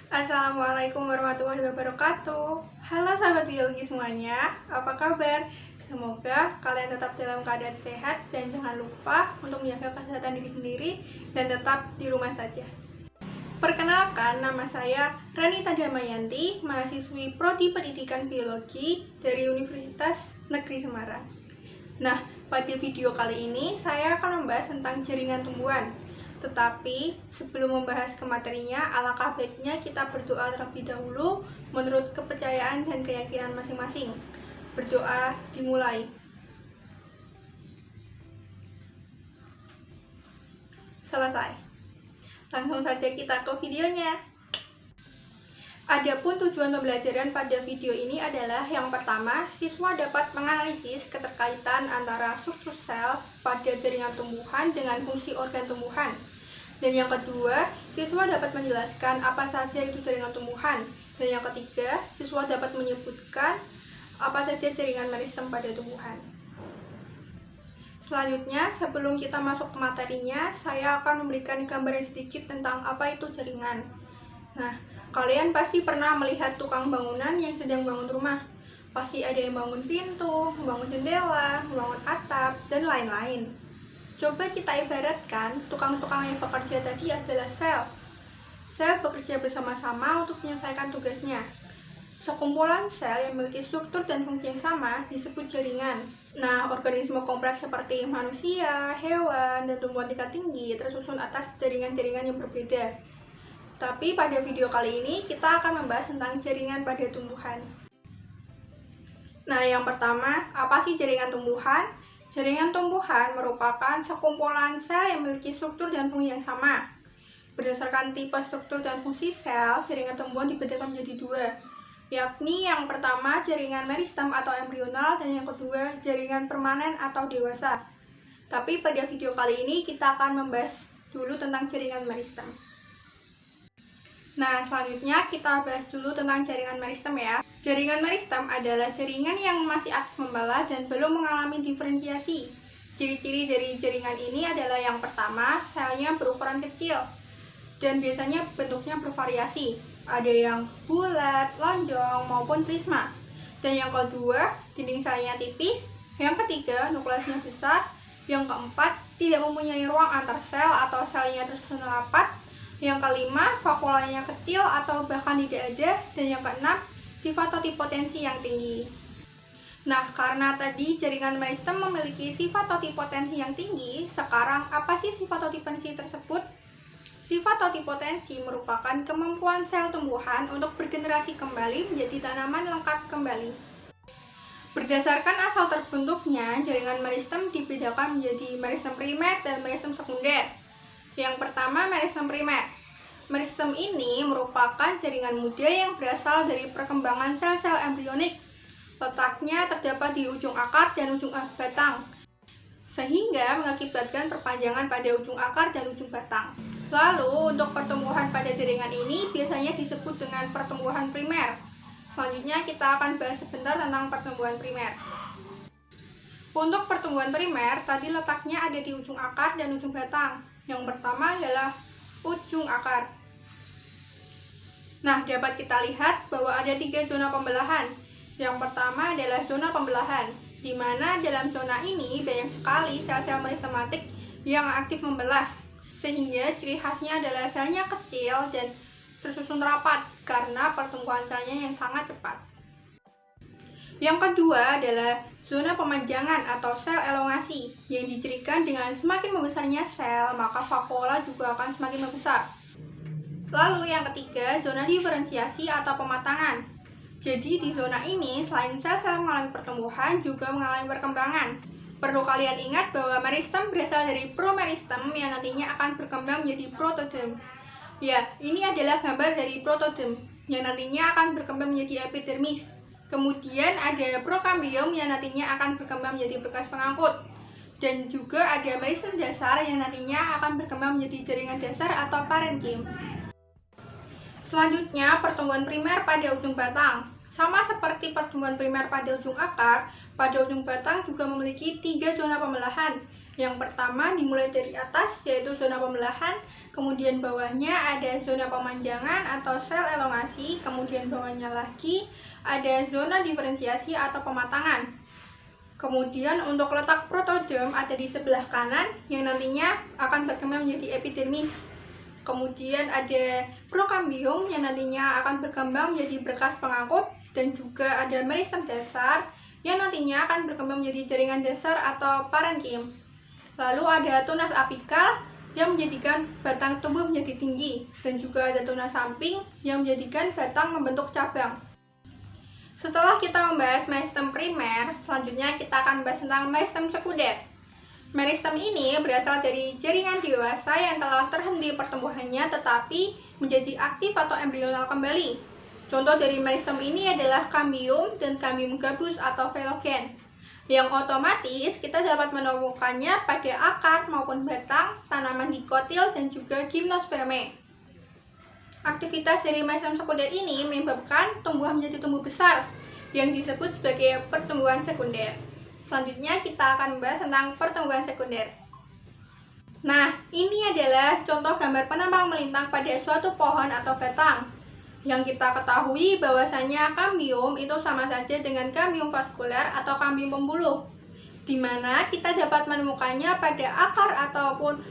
Assalamualaikum warahmatullahi wabarakatuh. Halo sahabat biologi semuanya, apa kabar? Semoga kalian tetap dalam keadaan sehat dan jangan lupa untuk menjaga kesehatan diri sendiri dan tetap di rumah saja. Perkenalkan, nama saya Ranita Damayanti, mahasiswi Prodi Pendidikan Biologi dari Universitas Negeri Semarang. Nah, pada video kali ini saya akan membahas tentang jaringan tumbuhan. Tetapi sebelum membahas ke materinya, alangkah baiknya kita berdoa terlebih dahulu menurut kepercayaan dan keyakinan masing-masing. Berdoa dimulai. Selesai. Langsung saja kita ke videonya. Adapun tujuan pembelajaran pada video ini adalah yang pertama, siswa dapat menganalisis keterkaitan antara struktur sel pada jaringan tumbuhan dengan fungsi organ tumbuhan. Dan yang kedua, siswa dapat menjelaskan apa saja itu jaringan tumbuhan. Dan yang ketiga, siswa dapat menyebutkan apa saja jaringan meristem pada tumbuhan. Selanjutnya, sebelum kita masuk ke materinya, saya akan memberikan gambaran sedikit tentang apa itu jaringan. Nah, kalian pasti pernah melihat tukang bangunan yang sedang bangun rumah. Pasti ada yang bangun pintu, membangun jendela, membangun atap, dan lain-lain. Coba kita ibaratkan, tukang-tukang yang bekerja tadi adalah sel. Sel bekerja bersama-sama untuk menyelesaikan tugasnya. Sekumpulan sel yang memiliki struktur dan fungsi yang sama disebut jaringan. Nah, organisme kompleks seperti manusia, hewan, dan tumbuhan tingkat tinggi tersusun atas jaringan-jaringan yang berbeda. Tapi pada video kali ini kita akan membahas tentang jaringan pada tumbuhan. Nah, yang pertama, apa sih jaringan tumbuhan? Jaringan tumbuhan merupakan sekumpulan sel yang memiliki struktur dan fungsi yang sama. Berdasarkan tipe struktur dan fungsi sel, jaringan tumbuhan dibedakan menjadi dua, yakni yang pertama jaringan meristem atau embrional dan yang kedua jaringan permanen atau dewasa. Tapi pada video kali ini kita akan membahas dulu tentang jaringan meristem. Nah, selanjutnya kita bahas dulu tentang jaringan meristem ya. Jaringan meristem adalah jaringan yang masih aktif membelah dan belum mengalami diferensiasi. Ciri-ciri dari jaringan ini adalah yang pertama, selnya berukuran kecil dan biasanya bentuknya bervariasi. Ada yang bulat, lonjong, maupun prisma. Dan yang kedua, dinding selnya tipis. Yang ketiga, nukleusnya besar. Yang keempat, tidak mempunyai ruang antar sel atau selnya tersusun rapat. Yang kelima, vakulanya kecil atau bahkan tidak ada. Dan yang keenam, sifat totipotensi yang tinggi. Nah, karena tadi jaringan meristem memiliki sifat totipotensi yang tinggi, sekarang apa sih sifat totipotensi tersebut? Sifat totipotensi merupakan kemampuan sel tumbuhan untuk bergenerasi kembali menjadi tanaman lengkap kembali. Berdasarkan asal terbentuknya, jaringan meristem dibedakan menjadi meristem primer dan meristem sekunder. Yang pertama, meristem primer. Meristem ini merupakan jaringan muda yang berasal dari perkembangan sel-sel embrionik. Letaknya terdapat di ujung akar dan ujung batang, sehingga mengakibatkan perpanjangan pada ujung akar dan ujung batang. Lalu, untuk pertumbuhan pada jaringan ini biasanya disebut dengan pertumbuhan primer. Selanjutnya kita akan bahas sebentar tentang pertumbuhan primer. Untuk pertumbuhan primer, tadi letaknya ada di ujung akar dan ujung batang. Yang pertama adalah ujung akar. Nah, dapat kita lihat bahwa ada 3 zona pembelahan. Yang pertama adalah zona pembelahan, di mana dalam zona ini banyak sekali sel-sel meristematik yang aktif membelah. Sehingga ciri khasnya adalah selnya kecil dan tersusun rapat karena pertumbuhan selnya yang sangat cepat. Yang kedua adalah zona pemanjangan atau sel elongasi, yang dicirikan dengan semakin membesarnya sel, maka vakula juga akan semakin membesar. Lalu yang ketiga, zona diferensiasi atau pematangan. Jadi di zona ini, selain sel-sel mengalami pertumbuhan, juga mengalami perkembangan. Perlu kalian ingat bahwa meristem berasal dari promeristem yang nantinya akan berkembang menjadi protodem. Ya, ini adalah gambar dari protodem, yang nantinya akan berkembang menjadi epidermis. Kemudian ada prokambium yang nantinya akan berkembang menjadi bekas pengangkut. Dan juga ada meristem dasar yang nantinya akan berkembang menjadi jaringan dasar atau parenkim. Selanjutnya, pertumbuhan primer pada ujung batang. Sama seperti pertumbuhan primer pada ujung akar, pada ujung batang juga memiliki 3 zona pembelahan. Yang pertama dimulai dari atas, yaitu zona pembelahan, kemudian bawahnya ada zona pemanjangan atau sel elongasi, kemudian bawahnya lagi ada zona diferensiasi atau pematangan. Kemudian untuk letak protoderm ada di sebelah kanan yang nantinya akan berkembang menjadi epidermis. Kemudian ada prokambium yang nantinya akan berkembang menjadi berkas pengangkut, dan juga ada meristem dasar yang nantinya akan berkembang menjadi jaringan dasar atau parenkim. Lalu ada tunas apikal yang menjadikan batang tumbuh menjadi tinggi, dan juga ada tunas samping yang menjadikan batang membentuk cabang. Setelah kita membahas meristem primer, selanjutnya kita akan membahas tentang meristem sekunder. Meristem ini berasal dari jaringan dewasa yang telah terhenti pertumbuhannya tetapi menjadi aktif atau embryonal kembali. Contoh dari meristem ini adalah kambium dan kambium gabus atau velogen, yang otomatis kita dapat menemukannya pada akar maupun batang tanaman dikotil dan juga gimnosperme. Aktivitas dari meristem sekunder ini menyebabkan tumbuhan menjadi tumbuh besar yang disebut sebagai pertumbuhan sekunder. Selanjutnya kita akan membahas tentang pertumbuhan sekunder. Nah, ini adalah contoh gambar penampang melintang pada suatu pohon atau batang. Yang kita ketahui bahwasanya kambium itu sama saja dengan kambium vaskuler atau kambium pembuluh, di mana kita dapat menemukannya pada akar ataupun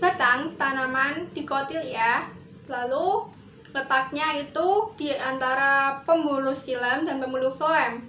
batang tanaman dikotil ya. Lalu letaknya itu di antara pembuluh xilem dan pembuluh floem.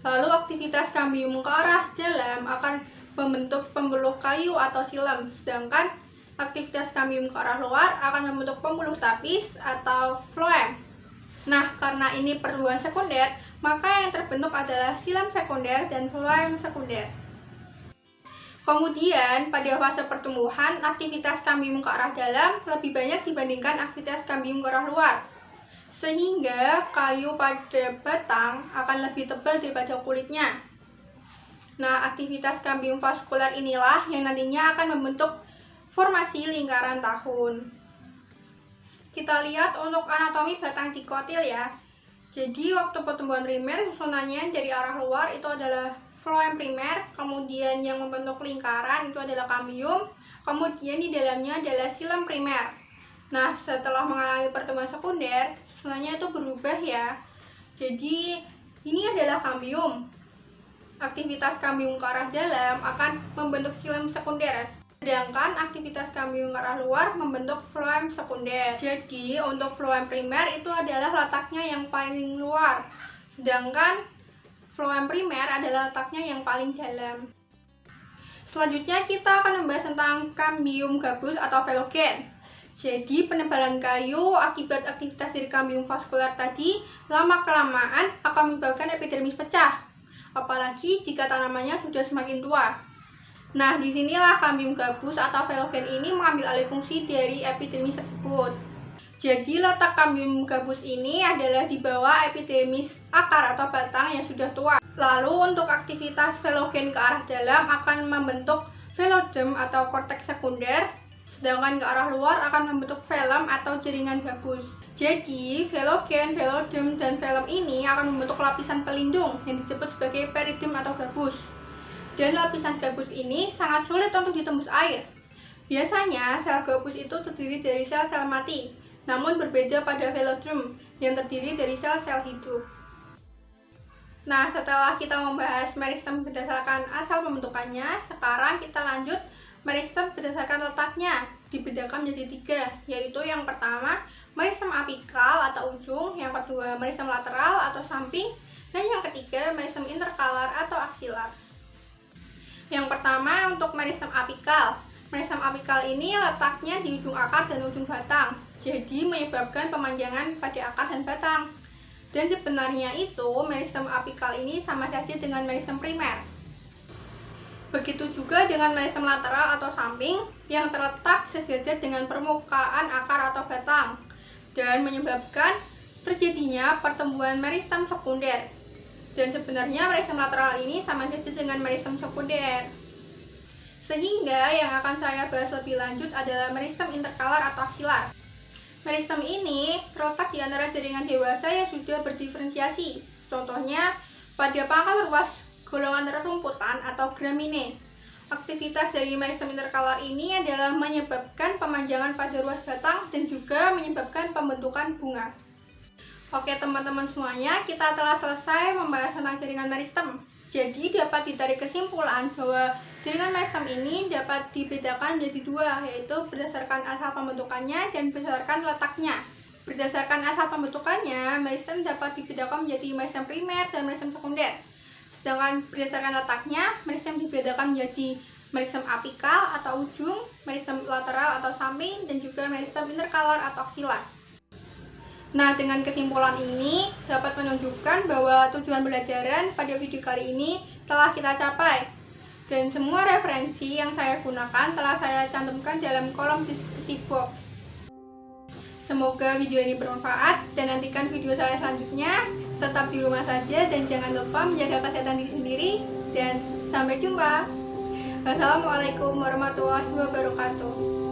Lalu aktivitas kambium ke arah dalam akan membentuk pembuluh kayu atau xilem, sedangkan aktivitas kambium ke arah luar akan membentuk pembuluh tapis atau floem. Nah, karena ini pertumbuhan sekunder, maka yang terbentuk adalah xilem sekunder dan floem sekunder. Kemudian, pada fase pertumbuhan, aktivitas kambium ke arah dalam lebih banyak dibandingkan aktivitas kambium ke arah luar, sehingga kayu pada batang akan lebih tebal daripada kulitnya. Nah, aktivitas kambium vaskuler inilah yang nantinya akan membentuk formasi lingkaran tahun. Kita lihat untuk anatomi batang dikotil ya. Jadi, waktu pertumbuhan primer, susunannya dari arah luar itu adalah floem primer, kemudian yang membentuk lingkaran itu adalah kambium, kemudian di dalamnya adalah xilem primer. Nah, setelah mengalami pertumbuhan sekunder, susunannya itu berubah ya. Jadi, ini adalah kambium. Aktivitas kambium ke arah dalam akan membentuk xilem sekunder, sedangkan aktivitas kambium ke arah luar membentuk floem sekunder. Jadi, untuk floem primer itu adalah letaknya yang paling luar, sedangkan floem primer adalah letaknya yang paling dalam. Selanjutnya kita akan membahas tentang kambium gabus atau velogen. Jadi penebalan kayu akibat aktivitas dari kambium vaskuler tadi lama-kelamaan akan menyebabkan epidermis pecah, apalagi jika tanamannya sudah semakin tua. Nah, disinilah kambium gabus atau velogen ini mengambil alih fungsi dari epidermis tersebut. Jadi letak kambium gabus ini adalah di bawah epidermis akar atau batang yang sudah tua. Lalu untuk aktivitas velogen ke arah dalam akan membentuk veloderm atau korteks sekunder, sedangkan ke arah luar akan membentuk velum atau jaringan gabus. Jadi velogen, veloderm, dan velum ini akan membentuk lapisan pelindung yang disebut sebagai peridim atau gabus. Dan lapisan gabus ini sangat sulit untuk ditembus air. Biasanya sel gabus itu terdiri dari sel-sel mati, namun berbeda pada veloderm yang terdiri dari sel-sel hidup. Nah, setelah kita membahas meristem berdasarkan asal pembentukannya, sekarang kita lanjut meristem berdasarkan letaknya. Dibedakan menjadi 3, yaitu yang pertama meristem apikal atau ujung, yang kedua meristem lateral atau samping, dan yang ketiga meristem interkalar atau aksilar. Yang pertama untuk meristem apikal. Meristem apikal ini letaknya di ujung akar dan ujung batang, jadi menyebabkan pemanjangan pada akar dan batang. Dan sebenarnya itu meristem apikal ini sama saja dengan meristem primer. Begitu juga dengan meristem lateral atau samping yang terletak sejajar dengan permukaan akar atau batang dan menyebabkan terjadinya pertumbuhan meristem sekunder. Dan sebenarnya meristem lateral ini sama saja dengan meristem sekunder. Sehingga yang akan saya bahas lebih lanjut adalah meristem interkalar atau aksilar. Meristem ini terletak di antara jaringan dewasa yang sudah berdiferensiasi. Contohnya pada pangkal luas golongan rumputan atau gramine. Aktivitas dari meristem intercolor ini adalah menyebabkan pemanjangan pada ruas batang dan juga menyebabkan pembentukan bunga. Oke teman-teman semuanya, kita telah selesai membahas tentang jaringan meristem. Jadi dapat ditarik kesimpulan bahwa jaringan meristem ini dapat dibedakan menjadi dua, yaitu berdasarkan asal pembentukannya dan berdasarkan letaknya. Berdasarkan asal pembentukannya, meristem dapat dibedakan menjadi meristem primer dan meristem sekunder. Sedangkan berdasarkan letaknya, meristem dibedakan menjadi meristem apikal atau ujung, meristem lateral atau samping, dan juga meristem intercolor atau aksilar. Nah, dengan kesimpulan ini dapat menunjukkan bahwa tujuan pembelajaran pada video kali ini telah kita capai. Dan semua referensi yang saya gunakan telah saya cantumkan dalam kolom deskripsi box. Semoga video ini bermanfaat dan nantikan video saya selanjutnya. Tetap di rumah saja dan jangan lupa menjaga kesehatan diri sendiri dan sampai jumpa. Wassalamualaikum warahmatullahi wabarakatuh.